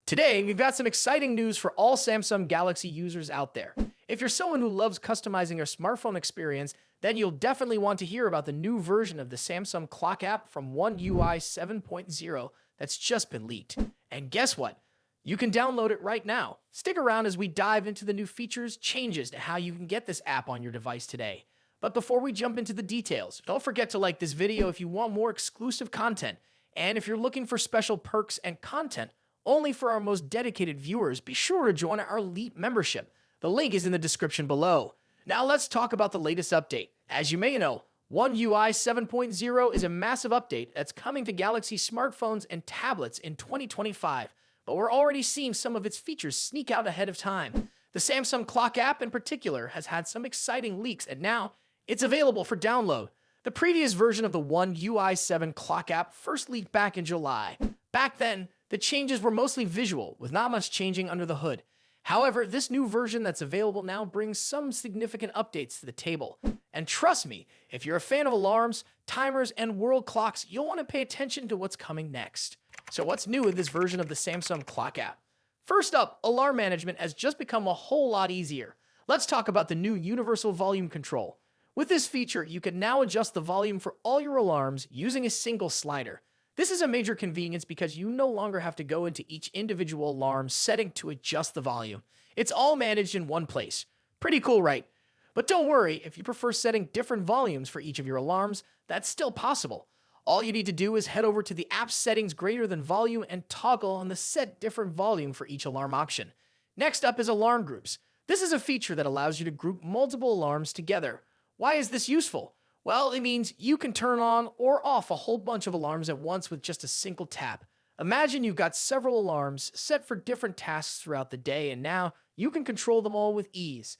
Today, we've got some exciting news for all Samsung Galaxy users out there. If you're someone who loves customizing your smartphone experience, then you'll definitely want to hear about the new version of the Samsung Clock app from One UI 7.0 that's just been leaked. And guess what? You can download it right now. Stick around as we dive into the new features, changes to how you can get this app on your device today. But before we jump into the details, don't forget to like this video if you want more exclusive content. And if you're looking for special perks and content only for our most dedicated viewers, be sure to join our Elite membership. The link is in the description below. Now let's talk about the latest update. As you may know, One UI 7.0 is a massive update that's coming to Galaxy smartphones and tablets in 2025, but we're already seeing some of its features sneak out ahead of time. The Samsung Clock app in particular has had some exciting leaks, and now it's available for download. The previous version of the One UI 7 Clock app first leaked back in July. Back then, the changes were mostly visual, with not much changing under the hood. However, this new version that's available now brings some significant updates to the table. And trust me, if you're a fan of alarms, timers, and world clocks, you'll want to pay attention to what's coming next. So what's new with this version of the Samsung Clock app? First up, alarm management has just become a whole lot easier. Let's talk about the new universal volume control. With this feature, you can now adjust the volume for all your alarms using a single slider. This is a major convenience because you no longer have to go into each individual alarm setting to adjust the volume. It's all managed in one place. Pretty cool, right? But don't worry, if you prefer setting different volumes for each of your alarms, that's still possible. All you need to do is head over to the app settings greater than volume and toggle on the set different volume for each alarm option. Next up is alarm groups. This is a feature that allows you to group multiple alarms together. Why is this useful? Well, it means you can turn on or off a whole bunch of alarms at once with just a single tap. Imagine you've got several alarms set for different tasks throughout the day, and now you can control them all with ease.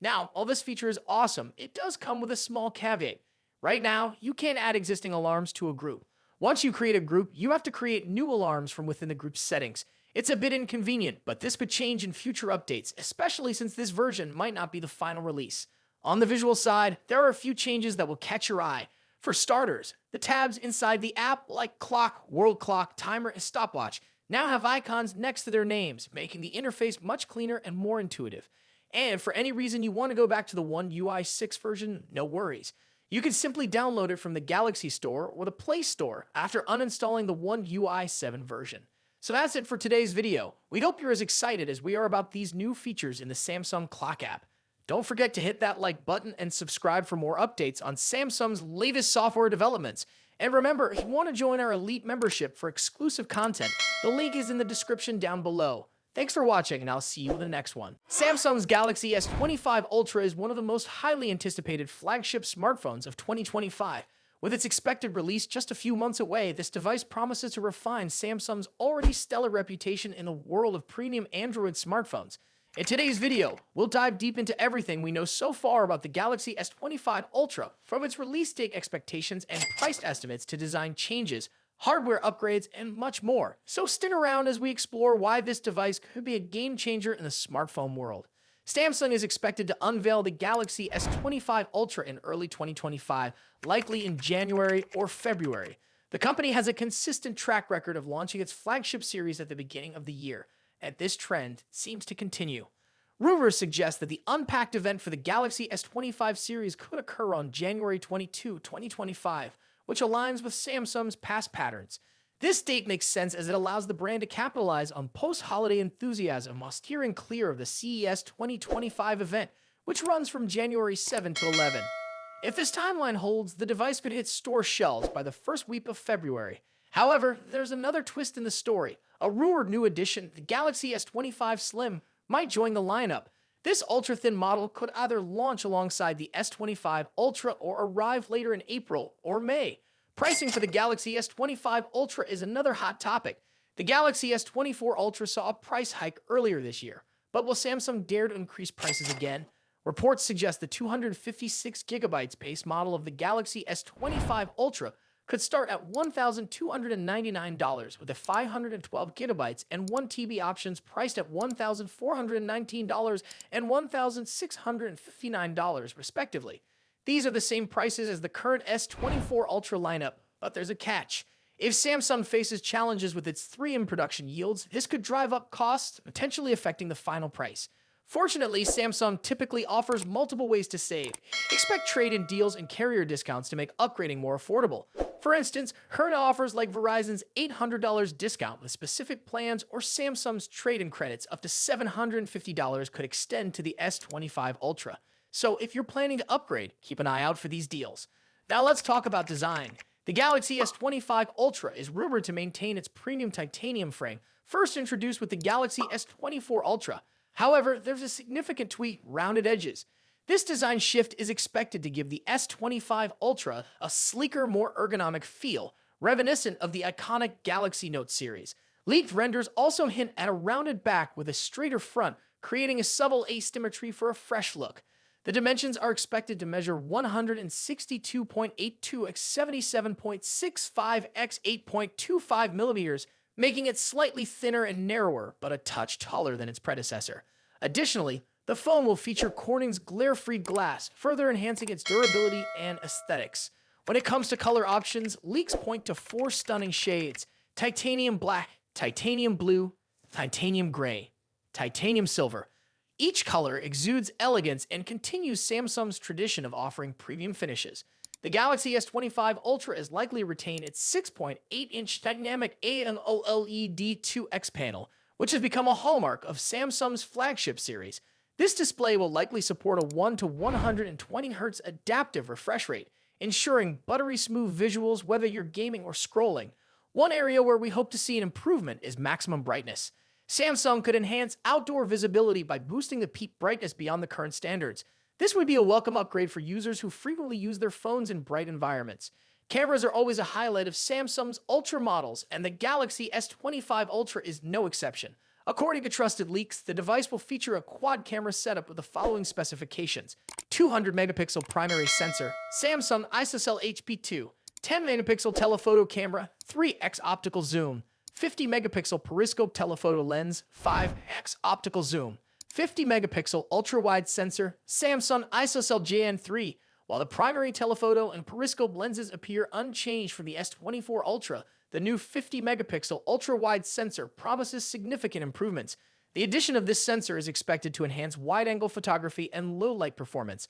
Now, while this feature is awesome, it does come with a small caveat. Right now, you can't add existing alarms to a group. Once you create a group, you have to create new alarms from within the group's settings. It's a bit inconvenient, but this could change in future updates, especially since this version might not be the final release. On the visual side, there are a few changes that will catch your eye. For starters, the tabs inside the app, like clock, world clock, timer, and stopwatch, now have icons next to their names, making the interface much cleaner and more intuitive. And for any reason you want to go back to the One UI 6 version, no worries. You can simply download it from the Galaxy Store or the Play Store after uninstalling the One UI 7 version. So that's it for today's video. We hope you're as excited as we are about these new features in the Samsung Clock app. Don't forget to hit that like button and subscribe for more updates on Samsung's latest software developments. And remember, if you want to join our Elite membership for exclusive content, the link is in the description down below. Thanks for watching, and I'll see you in the next one. Samsung's Galaxy S25 Ultra is one of the most highly anticipated flagship smartphones of 2025. With its expected release just a few months away, this device promises to refine Samsung's already stellar reputation in the world of premium Android smartphones. In today's video, we'll dive deep into everything we know so far about the Galaxy S25 Ultra, from its release date expectations and price estimates to design changes, hardware upgrades, and much more. So stick around as we explore why this device could be a game changer in the smartphone world. Samsung is expected to unveil the Galaxy S25 Ultra in early 2025, likely in January or February. The company has a consistent track record of launching its flagship series at the beginning of the year, and this trend seems to continue. Rumors suggest that the Unpacked event for the Galaxy S25 series could occur on January 22, 2025, which aligns with Samsung's past patterns. This date makes sense as it allows the brand to capitalize on post-holiday enthusiasm while steering clear of the CES 2025 event, which runs from January 7 to 11. If this timeline holds, the device could hit store shelves by the first week of February. However, there's another twist in the story. A rumored new addition, the Galaxy S25 Slim, might join the lineup. This ultra-thin model could either launch alongside the S25 Ultra or arrive later in April or May. Pricing for the Galaxy S25 Ultra is another hot topic. The Galaxy S24 Ultra saw a price hike earlier this year, but will Samsung dare to increase prices again? Reports suggest the 256GB base model of the Galaxy S25 Ultra could start at $1,299 with a 512GB and 1TB options priced at $1,419 and $1,659 respectively. These are the same prices as the current S24 Ultra lineup, but there's a catch. If Samsung faces challenges with its 3 in production yields, this could drive up costs, potentially affecting the final price. Fortunately, Samsung typically offers multiple ways to save. Expect trade-in deals and carrier discounts to make upgrading more affordable. For instance, Herna offers like Verizon's $800 discount with specific plans, or Samsung's trade-in credits up to $750 could extend to the S25 Ultra. So if you're planning to upgrade, keep an eye out for these deals. Now let's talk about design. The Galaxy S25 Ultra is rumored to maintain its premium titanium frame, first introduced with the Galaxy S24 Ultra. However, there's a significant tweak: rounded edges. This design shift is expected to give the S25 Ultra a sleeker, more ergonomic feel, reminiscent of the iconic Galaxy Note series. Leaked renders also hint at a rounded back with a straighter front, creating a subtle asymmetry for a fresh look. The dimensions are expected to measure 162.82 x 77.65 x 8.25 millimeters, making it slightly thinner and narrower, but a touch taller than its predecessor. Additionally, the phone will feature Corning's glare-free glass, further enhancing its durability and aesthetics. When it comes to color options, leaks point to 4 stunning shades: titanium black, titanium blue, titanium gray, titanium silver. Each color exudes elegance and continues Samsung's tradition of offering premium finishes. The Galaxy S25 Ultra is likely to retain its 6.8-inch dynamic AMOLED 2X panel, which has become a hallmark of Samsung's flagship series. This display will likely support a 1 to 120 Hz adaptive refresh rate, ensuring buttery-smooth visuals whether you're gaming or scrolling. One area where we hope to see an improvement is maximum brightness. Samsung could enhance outdoor visibility by boosting the peak brightness beyond the current standards. This would be a welcome upgrade for users who frequently use their phones in bright environments. Cameras are always a highlight of Samsung's Ultra models, and the Galaxy S25 Ultra is no exception. According to trusted leaks, the device will feature a quad-camera setup with the following specifications: 200-megapixel primary sensor, Samsung ISOCELL HP2, 10-megapixel telephoto camera, 3x optical zoom, 50-megapixel periscope telephoto lens, 5x optical zoom, 50-megapixel ultra-wide sensor, Samsung ISOCELL JN3. While the primary telephoto and periscope lenses appear unchanged from the S24 Ultra, the new 50-megapixel ultra-wide sensor promises significant improvements. The addition of this sensor is expected to enhance wide-angle photography and low-light performance.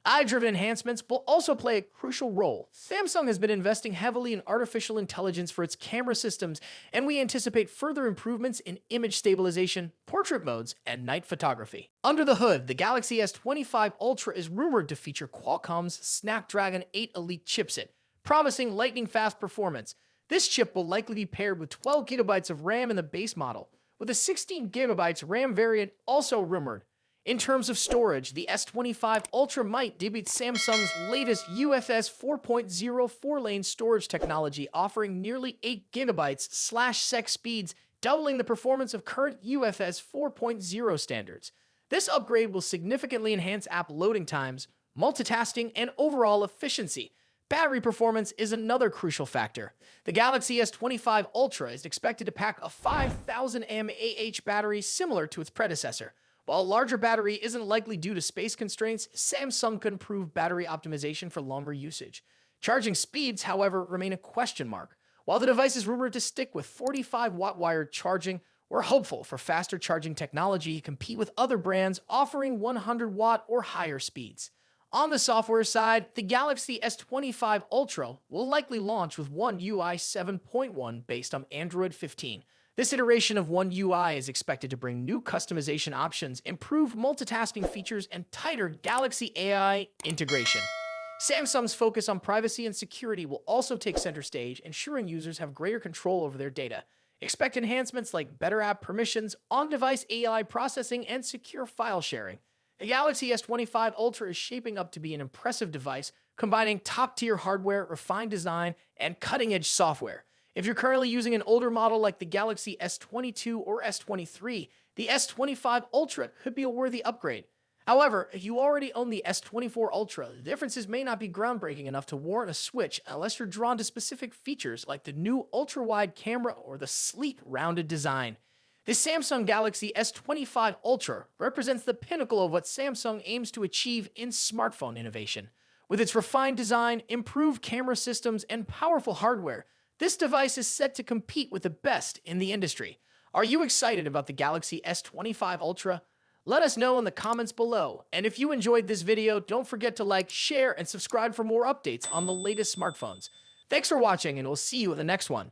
Eye-driven enhancements will also play a crucial role. Samsung has been investing heavily in artificial intelligence for its camera systems, and we anticipate further improvements in image stabilization, portrait modes, and night photography. Under the hood, the Galaxy S25 Ultra is rumored to feature Qualcomm's Snapdragon 8 Elite chipset, promising lightning-fast performance. This chip will likely be paired with 12 GB of RAM in the base model, with a 16 GB RAM variant also rumored. In terms of storage, the S25 Ultra might debut Samsung's latest UFS 4.0 4-lane storage technology, offering nearly 8 GB/sec speeds, doubling the performance of current UFS 4.0 standards. This upgrade will significantly enhance app loading times, multitasking, and overall efficiency. Battery performance is another crucial factor. The Galaxy S25 Ultra is expected to pack a 5,000 mAh battery similar to its predecessor. While a larger battery isn't likely due to space constraints, Samsung could improve battery optimization for longer usage. Charging speeds, however, remain a question mark. While the device is rumored to stick with 45-watt wired charging, we're hopeful for faster charging technology to compete with other brands offering 100-watt or higher speeds. On the software side, the Galaxy S25 Ultra will likely launch with One UI 7.1 based on Android 15. This iteration of One UI is expected to bring new customization options, improved multitasking features, and tighter Galaxy AI integration. Samsung's focus on privacy and security will also take center stage, ensuring users have greater control over their data. Expect enhancements like better app permissions, on-device AI processing, and secure file sharing. The Galaxy S25 Ultra is shaping up to be an impressive device, combining top-tier hardware, refined design, and cutting-edge software. If you're currently using an older model like the Galaxy S22 or S23, the S25 Ultra could be a worthy upgrade. However, if you already own the S24 Ultra, the differences may not be groundbreaking enough to warrant a switch unless you're drawn to specific features like the new ultra-wide camera or the sleek, rounded design. The Samsung Galaxy S25 Ultra represents the pinnacle of what Samsung aims to achieve in smartphone innovation. With its refined design, improved camera systems, and powerful hardware, This device is set to compete with the best in the industry. Are you excited about the Galaxy S25 Ultra? Let us know in the comments below. And if you enjoyed this video, don't forget to like, share, and subscribe for more updates on the latest smartphones. Thanks for watching, and we'll see you in the next one.